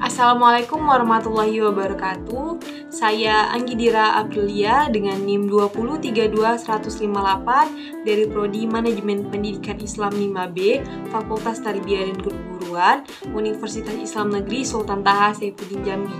Assalamualaikum warahmatullahi wabarakatuh. Saya Anggidira Aprilia dengan NIM 2032158 dari Prodi Manajemen Pendidikan Islam 5B, Fakultas Tarbiyah dan Keguruan, Universitas Islam Negeri Sultan Taha Saifuddin Jambi.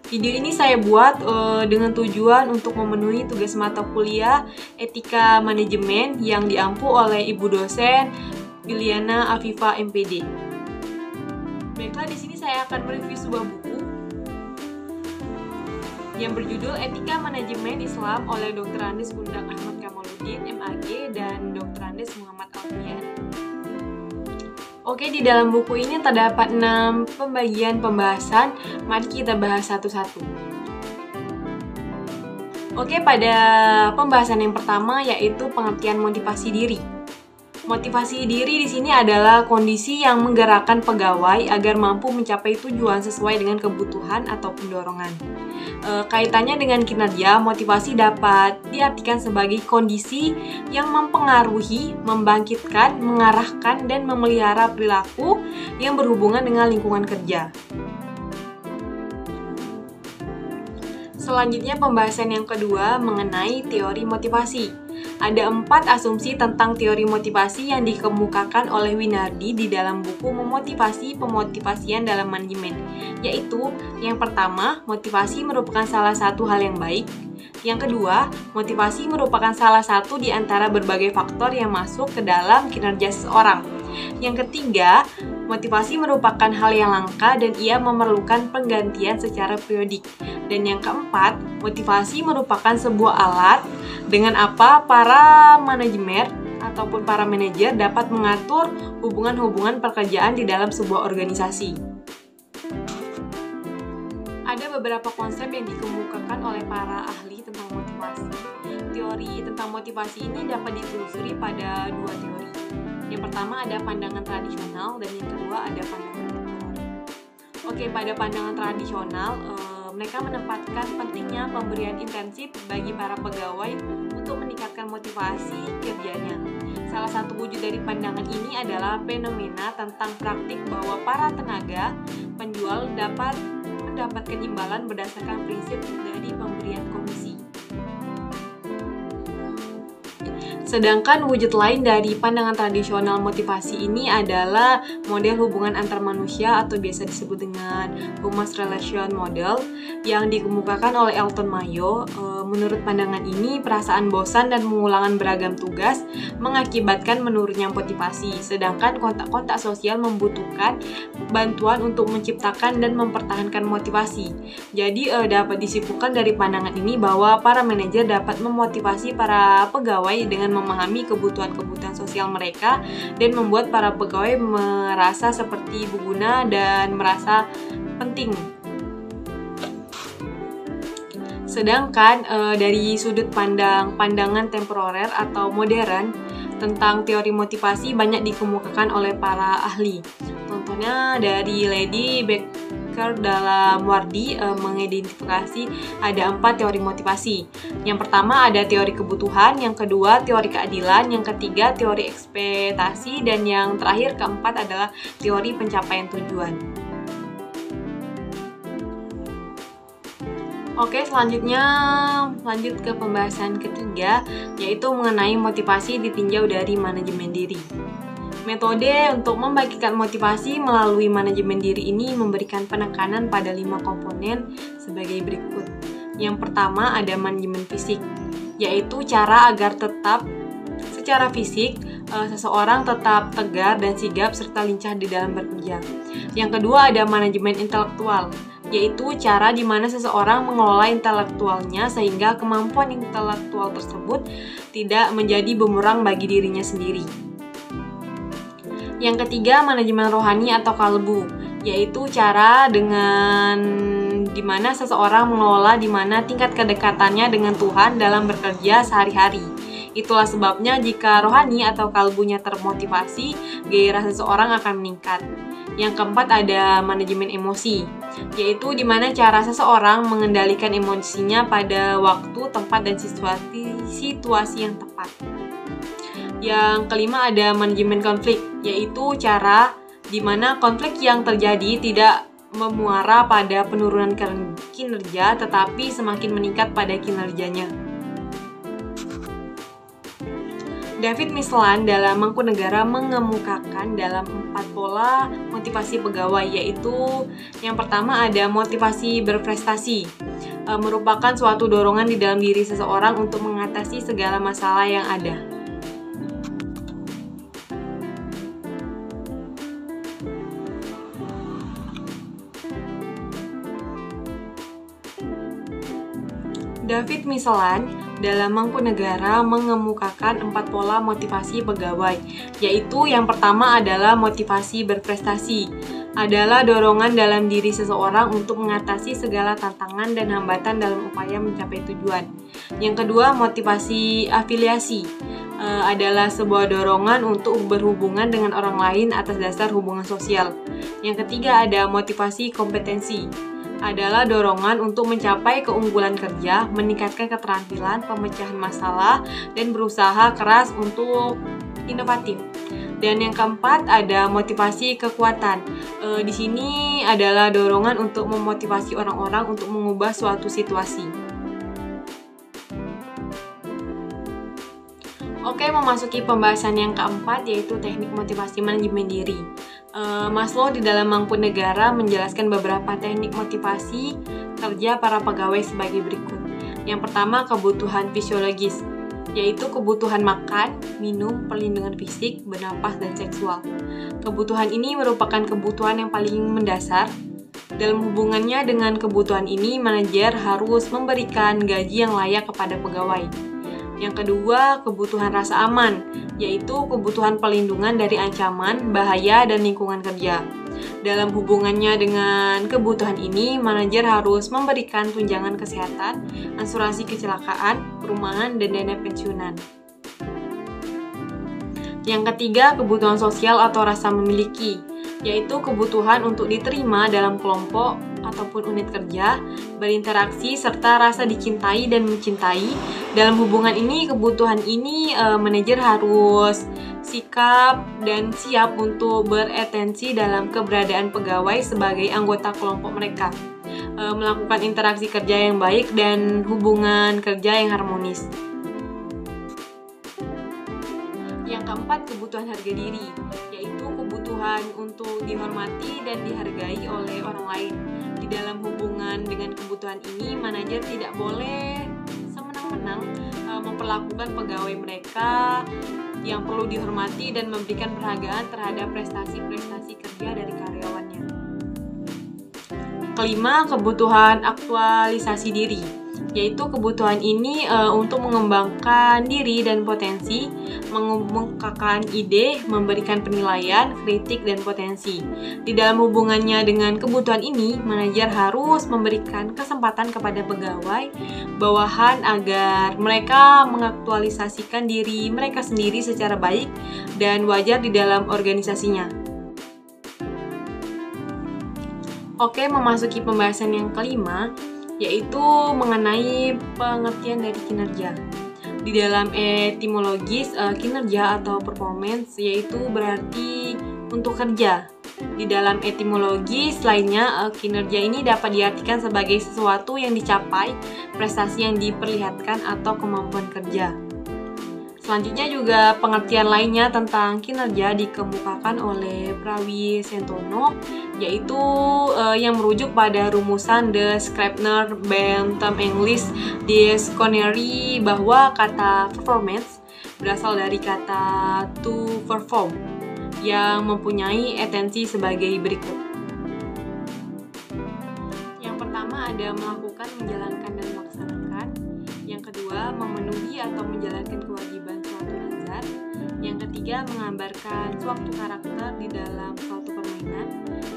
Video ini saya buat dengan tujuan untuk memenuhi tugas mata kuliah Etika Manajemen yang diampu oleh Ibu dosen Yuliana Afifah MPD. Baiklah, di sini saya akan mereview sebuah buku yang berjudul Etika Manajemen Islam oleh Dr. Andes Undang Ahmad Kamaluddin, MAG, dan Dr. Andes Muhammad Alfian. Oke, di dalam buku ini terdapat 6 pembagian pembahasan. Mari kita bahas satu-satu. Oke, pada pembahasan yang pertama yaitu pengertian motivasi diri. Motivasi diri di sini adalah kondisi yang menggerakkan pegawai agar mampu mencapai tujuan sesuai dengan kebutuhan ataupun dorongan. Kaitannya dengan kinerja, motivasi dapat diartikan sebagai kondisi yang mempengaruhi, membangkitkan, mengarahkan, dan memelihara perilaku yang berhubungan dengan lingkungan kerja. Selanjutnya pembahasan yang kedua mengenai teori motivasi. Ada 4 asumsi tentang teori motivasi yang dikemukakan oleh Winardi di dalam buku Memotivasi Pemotivasian dalam Manajemen, yaitu yang pertama, motivasi merupakan salah satu hal yang baik. Yang kedua, motivasi merupakan salah satu di antara berbagai faktor yang masuk ke dalam kinerja seseorang. Yang ketiga, motivasi merupakan hal yang langka dan ia memerlukan penggantian secara periodik. Dan yang keempat, motivasi merupakan sebuah alat dengan apa para manajemen ataupun para manajer dapat mengatur hubungan-hubungan pekerjaan di dalam sebuah organisasi. Ada beberapa konsep yang dikemukakan oleh para ahli tentang motivasi. Teori tentang motivasi ini dapat ditelusuri pada 2 teori. Yang pertama ada pandangan tradisional dan yang kedua ada pandangan kontemporer. Oke, pada pandangan tradisional, mereka menempatkan pentingnya pemberian intensif bagi para pegawai untuk meningkatkan motivasi kerjanya. Salah satu wujud dari pandangan ini adalah fenomena tentang praktik bahwa para tenaga penjual dapat mendapatkan imbalan berdasarkan prinsip dari pemberian komisi. Sedangkan wujud lain dari pandangan tradisional motivasi ini adalah model hubungan antar manusia atau biasa disebut dengan Human Relation Model yang dikemukakan oleh Elton Mayo. Menurut pandangan ini, perasaan bosan dan mengulangan beragam tugas mengakibatkan menurunnya motivasi, sedangkan kontak-kontak sosial membutuhkan bantuan untuk menciptakan dan mempertahankan motivasi. Jadi dapat disimpulkan dari pandangan ini bahwa para manajer dapat memotivasi para pegawai dengan memahami kebutuhan-kebutuhan sosial mereka dan membuat para pegawai merasa seperti berguna dan merasa penting. Sedangkan dari sudut pandangan temporer atau modern tentang teori motivasi banyak dikemukakan oleh para ahli. Contohnya dari Lady Becker dalam Wardi mengidentifikasi ada 4 teori motivasi. Yang pertama ada teori kebutuhan, yang kedua teori keadilan, yang ketiga teori ekspektasi, dan yang terakhir keempat adalah teori pencapaian tujuan. Oke, selanjutnya lanjut ke pembahasan ketiga, yaitu mengenai motivasi ditinjau dari manajemen diri. Metode untuk membagikan motivasi melalui manajemen diri ini memberikan penekanan pada 5 komponen sebagai berikut. Yang pertama ada manajemen fisik, yaitu cara agar tetap secara fisik seseorang tetap tegar dan sigap serta lincah di dalam bekerja. Yang kedua ada manajemen intelektual, yaitu cara di mana seseorang mengelola intelektualnya sehingga kemampuan intelektual tersebut tidak menjadi bumerang bagi dirinya sendiri. Yang ketiga, manajemen rohani atau kalbu, yaitu cara dengan dimana seseorang mengelola dimana tingkat kedekatannya dengan Tuhan dalam bekerja sehari-hari. Itulah sebabnya jika rohani atau kalbunya termotivasi, gairah seseorang akan meningkat. Yang keempat ada manajemen emosi, yaitu dimana cara seseorang mengendalikan emosinya pada waktu, tempat, dan situasi yang tepat. Yang kelima ada manajemen konflik, yaitu cara di mana konflik yang terjadi tidak memuara pada penurunan kinerja tetapi semakin meningkat pada kinerjanya. David Mislan dalam Mangkunegara mengemukakan dalam 4 pola motivasi pegawai, yaitu yang pertama ada motivasi berprestasi, merupakan suatu dorongan di dalam diri seseorang untuk mengatasi segala masalah yang ada. David Mislan dalam Mangkunegara mengemukakan 4 pola motivasi pegawai, yaitu yang pertama adalah motivasi berprestasi, adalah dorongan dalam diri seseorang untuk mengatasi segala tantangan dan hambatan dalam upaya mencapai tujuan. Yang kedua, motivasi afiliasi, adalah sebuah dorongan untuk berhubungan dengan orang lain atas dasar hubungan sosial. Yang ketiga ada motivasi kompetensi, adalah dorongan untuk mencapai keunggulan kerja, meningkatkan keterampilan, pemecahan masalah, dan berusaha keras untuk inovatif. Dan yang keempat ada motivasi kekuatan. Di sini adalah dorongan untuk memotivasi orang-orang untuk mengubah suatu situasi. Oke, memasuki pembahasan yang keempat yaitu teknik motivasi manajemen diri. Maslow di dalam Mangkunegara menjelaskan beberapa teknik motivasi kerja para pegawai sebagai berikut. Yang pertama, kebutuhan fisiologis, yaitu kebutuhan makan, minum, perlindungan fisik, bernapas, dan seksual. Kebutuhan ini merupakan kebutuhan yang paling mendasar. Dalam hubungannya dengan kebutuhan ini, manajer harus memberikan gaji yang layak kepada pegawai. Yang kedua, kebutuhan rasa aman, yaitu kebutuhan perlindungan dari ancaman, bahaya, dan lingkungan kerja. Dalam hubungannya dengan kebutuhan ini, manajer harus memberikan tunjangan kesehatan, asuransi kecelakaan, perumahan, dan dana pensiunan. Yang ketiga, kebutuhan sosial atau rasa memiliki, yaitu kebutuhan untuk diterima dalam kelompok ataupun unit kerja, berinteraksi, serta rasa dicintai dan mencintai. Dalam hubungan ini, kebutuhan ini manajer harus sikap dan siap untuk beretensi dalam keberadaan pegawai sebagai anggota kelompok mereka, melakukan interaksi kerja yang baik dan hubungan kerja yang harmonis. Yang keempat, kebutuhan harga diri, yaitu kebutuhan untuk dihormati dan dihargai oleh orang lain. Di dalam hubungan dengan kebutuhan ini, manajer tidak boleh semena-mena memperlakukan pegawai mereka yang perlu dihormati dan memberikan penghargaan terhadap prestasi-prestasi kerja dari karyawannya. Kelima, kebutuhan aktualisasi diri, yaitu kebutuhan ini untuk mengembangkan diri dan potensi, mengemukakan ide, memberikan penilaian, kritik, dan potensi. Di dalam hubungannya dengan kebutuhan ini, manajer harus memberikan kesempatan kepada pegawai bawahan agar mereka mengaktualisasikan diri mereka sendiri secara baik dan wajar di dalam organisasinya. Oke, memasuki pembahasan yang kelima, yaitu mengenai pengertian dari kinerja. Di dalam etimologis, kinerja atau performance yaitu berarti untuk kerja. Di dalam etimologis lainnya, kinerja ini dapat diartikan sebagai sesuatu yang dicapai, prestasi yang diperlihatkan, atau kemampuan kerja. Selanjutnya juga pengertian lainnya tentang kinerja dikemukakan oleh Prawisentono, yaitu yang merujuk pada rumusan The Scribner-Bentham English Dictionary bahwa kata performance berasal dari kata to perform yang mempunyai esensi sebagai berikut. Yang pertama ada melakukan, menjalankan, dan melaksanakan. Yang kedua, memenuhi atau menjalankan kewajiban suatu nazar. Yang ketiga, menggambarkan suatu karakter di dalam suatu permainan.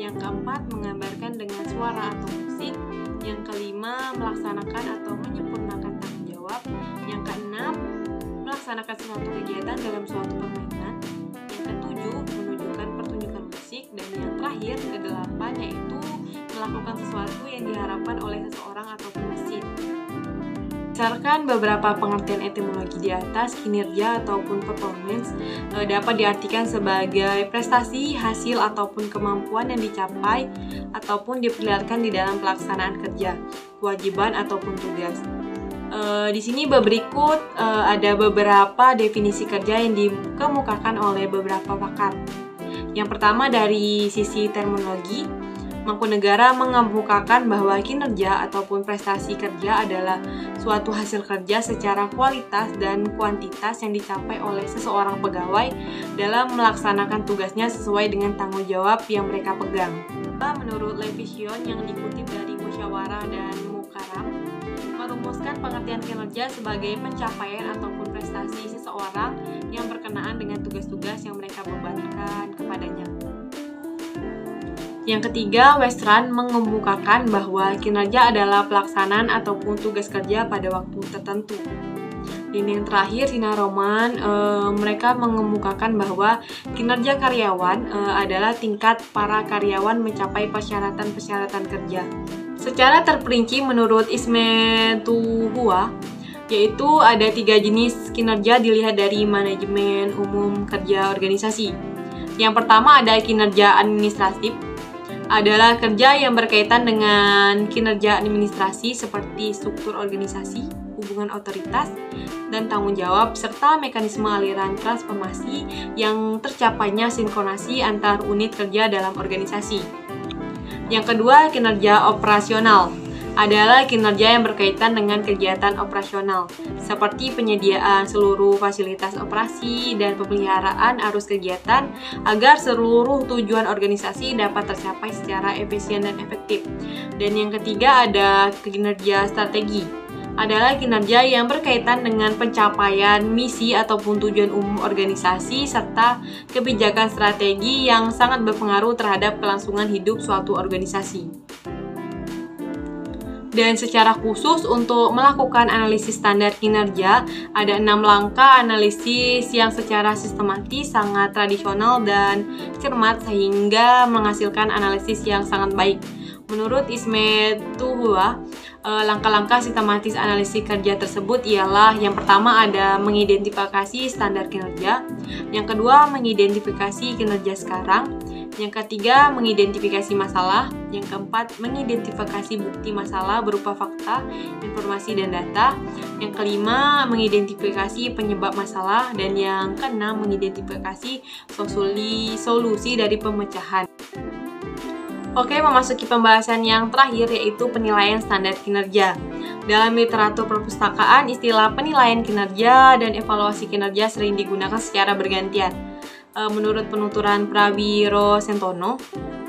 Yang keempat, menggambarkan dengan suara atau musik. Yang kelima, melaksanakan atau menyempurnakan tanggung jawab. Yang keenam, melaksanakan suatu kegiatan dalam suatu permainan. Yang ketujuh, menunjukkan pertunjukan musik. Dan yang terakhir, kedelapan, yaitu melakukan sesuatu yang diharapkan oleh seseorang ataupun mesin. Berdasarkan beberapa pengertian etimologi di atas, kinerja ataupun performance dapat diartikan sebagai prestasi, hasil, ataupun kemampuan yang dicapai ataupun diperlihatkan di dalam pelaksanaan kerja, kewajiban, ataupun tugas. Di sini berikut ada beberapa definisi kerja yang dikemukakan oleh beberapa pakar. Yang pertama dari sisi terminologi, Mangkunegara mengemukakan bahwa kinerja ataupun prestasi kerja adalah suatu hasil kerja secara kualitas dan kuantitas yang dicapai oleh seseorang pegawai dalam melaksanakan tugasnya sesuai dengan tanggung jawab yang mereka pegang. Menurut Levision yang dikutip dari Musyawarah dan Mukarram, merumuskan pengertian kinerja sebagai pencapaian ataupun prestasi seseorang yang berkenaan dengan tugas-tugas yang mereka bebankan kepadanya. Yang ketiga, Westran mengemukakan bahwa kinerja adalah pelaksanaan ataupun tugas kerja pada waktu tertentu. Dan yang terakhir, Sinar Roman, mereka mengemukakan bahwa kinerja karyawan adalah tingkat para karyawan mencapai persyaratan-persyaratan kerja. Secara terperinci menurut Isme Tuhua, yaitu ada 3 jenis kinerja dilihat dari manajemen umum kerja organisasi. Yang pertama ada kinerja administratif, adalah kerja yang berkaitan dengan kinerja administrasi seperti struktur organisasi, hubungan otoritas, dan tanggung jawab, serta mekanisme aliran transformasi yang tercapainya sinkronasi antar unit kerja dalam organisasi. Yang kedua, kinerja operasional adalah kinerja yang berkaitan dengan kegiatan operasional, seperti penyediaan seluruh fasilitas operasi dan pemeliharaan arus kegiatan agar seluruh tujuan organisasi dapat tercapai secara efisien dan efektif. Dan yang ketiga ada kinerja strategi, adalah kinerja yang berkaitan dengan pencapaian misi ataupun tujuan umum organisasi serta kebijakan strategi yang sangat berpengaruh terhadap kelangsungan hidup suatu organisasi. Dan secara khusus untuk melakukan analisis standar kinerja, ada 6 langkah analisis yang secara sistematis, sangat tradisional dan cermat sehingga menghasilkan analisis yang sangat baik. Menurut Isme Tuhua, langkah-langkah sistematis analisis kerja tersebut ialah yang pertama ada mengidentifikasi standar kinerja, yang kedua mengidentifikasi kinerja sekarang, yang ketiga mengidentifikasi masalah, yang keempat mengidentifikasi bukti masalah berupa fakta, informasi, dan data, yang kelima mengidentifikasi penyebab masalah, dan yang keenam mengidentifikasi solusi dari pemecahan. Oke, memasuki pembahasan yang terakhir yaitu penilaian standar kinerja. Dalam literatur perpustakaan, istilah penilaian kinerja dan evaluasi kinerja sering digunakan secara bergantian. Menurut penuturan Prawiro Sentono,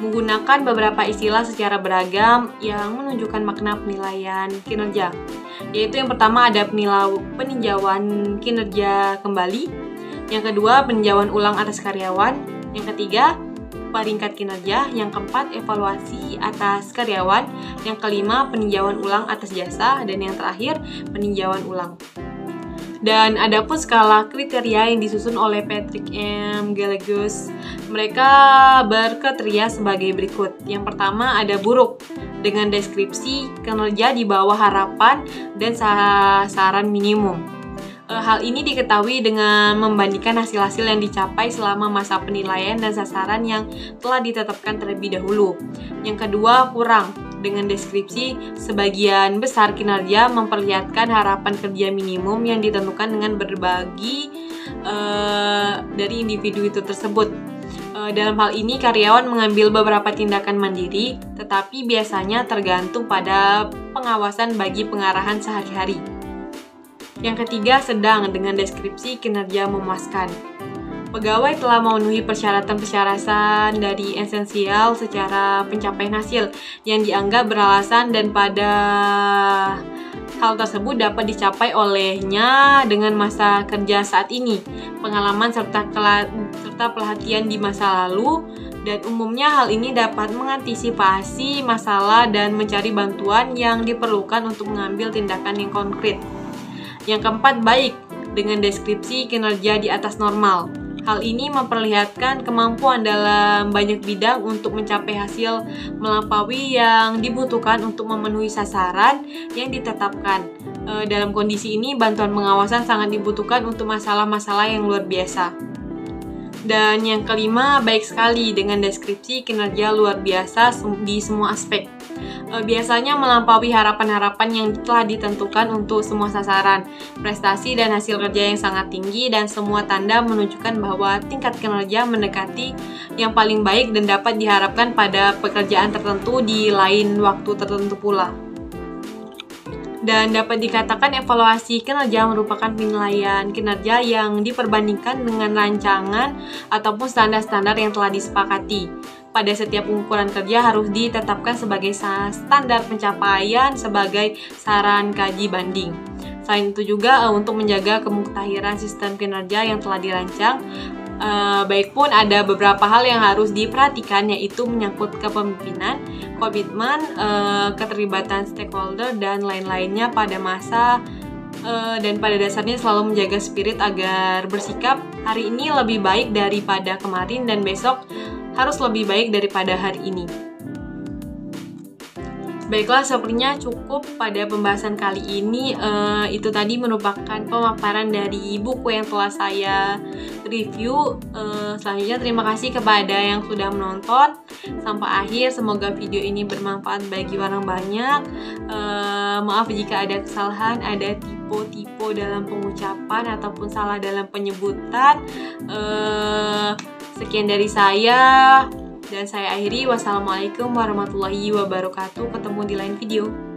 menggunakan beberapa istilah secara beragam yang menunjukkan makna penilaian kinerja. Yaitu yang pertama ada peninjauan kinerja kembali, yang kedua peninjauan ulang atas karyawan, yang ketiga peringkat kinerja, yang keempat evaluasi atas karyawan, yang kelima peninjauan ulang atas jasa, dan yang terakhir peninjauan ulang. Dan ada pun skala kriteria yang disusun oleh Patrick M. Gallegos. Mereka berkriteria sebagai berikut. Yang pertama ada buruk, dengan deskripsi kinerja di bawah harapan dan sasaran minimum. Hal ini diketahui dengan membandingkan hasil-hasil yang dicapai selama masa penilaian dan sasaran yang telah ditetapkan terlebih dahulu. Yang kedua, kurang, dengan deskripsi sebagian besar kinerja memperlihatkan harapan kerja minimum yang ditentukan dengan berbagi dari individu itu tersebut. Dalam hal ini, karyawan mengambil beberapa tindakan mandiri, tetapi biasanya tergantung pada pengawasan bagi pengarahan sehari-hari. Yang ketiga, sedang, dengan deskripsi kinerja memuaskan. Pegawai telah memenuhi persyaratan-persyaratan dari esensial secara pencapaian hasil yang dianggap beralasan dan pada hal tersebut dapat dicapai olehnya dengan masa kerja saat ini, pengalaman serta pelatihan di masa lalu, dan umumnya hal ini dapat mengantisipasi masalah dan mencari bantuan yang diperlukan untuk mengambil tindakan yang konkret. Yang keempat, baik, dengan deskripsi kinerja di atas normal. Hal ini memperlihatkan kemampuan dalam banyak bidang untuk mencapai hasil melampaui yang dibutuhkan untuk memenuhi sasaran yang ditetapkan. Dalam kondisi ini, bantuan pengawasan sangat dibutuhkan untuk masalah-masalah yang luar biasa. Dan yang kelima, baik sekali dengan deskripsi kinerja luar biasa di semua aspek. Biasanya melampaui harapan-harapan yang telah ditentukan untuk semua sasaran, prestasi dan hasil kerja yang sangat tinggi, dan semua tanda menunjukkan bahwa tingkat kinerja mendekati yang paling baik dan dapat diharapkan pada pekerjaan tertentu di lain waktu tertentu pula. Dan dapat dikatakan evaluasi kinerja merupakan penilaian kinerja yang diperbandingkan dengan rancangan ataupun standar-standar yang telah disepakati. Pada setiap pengukuran kerja harus ditetapkan sebagai standar pencapaian sebagai saran kaji banding. Selain itu juga untuk menjaga kemuktahiran sistem kinerja yang telah dirancang, baik pun ada beberapa hal yang harus diperhatikan, yaitu menyangkut kepemimpinan, komitmen, keterlibatan stakeholder, dan lain-lainnya pada masa dan pada dasarnya selalu menjaga spirit agar bersikap hari ini lebih baik daripada kemarin dan besok harus lebih baik daripada hari ini. Baiklah, sepertinya cukup pada pembahasan kali ini. Itu tadi merupakan pemaparan dari buku yang telah saya review. Selanjutnya terima kasih kepada yang sudah menonton sampai akhir. Semoga video ini bermanfaat bagi orang banyak. Maaf jika ada kesalahan, ada tipe dalam pengucapan ataupun salah dalam penyebutan. Sekian dari saya. Dan saya akhiri, wassalamualaikum warahmatullahi wabarakatuh. Ketemu di lain video.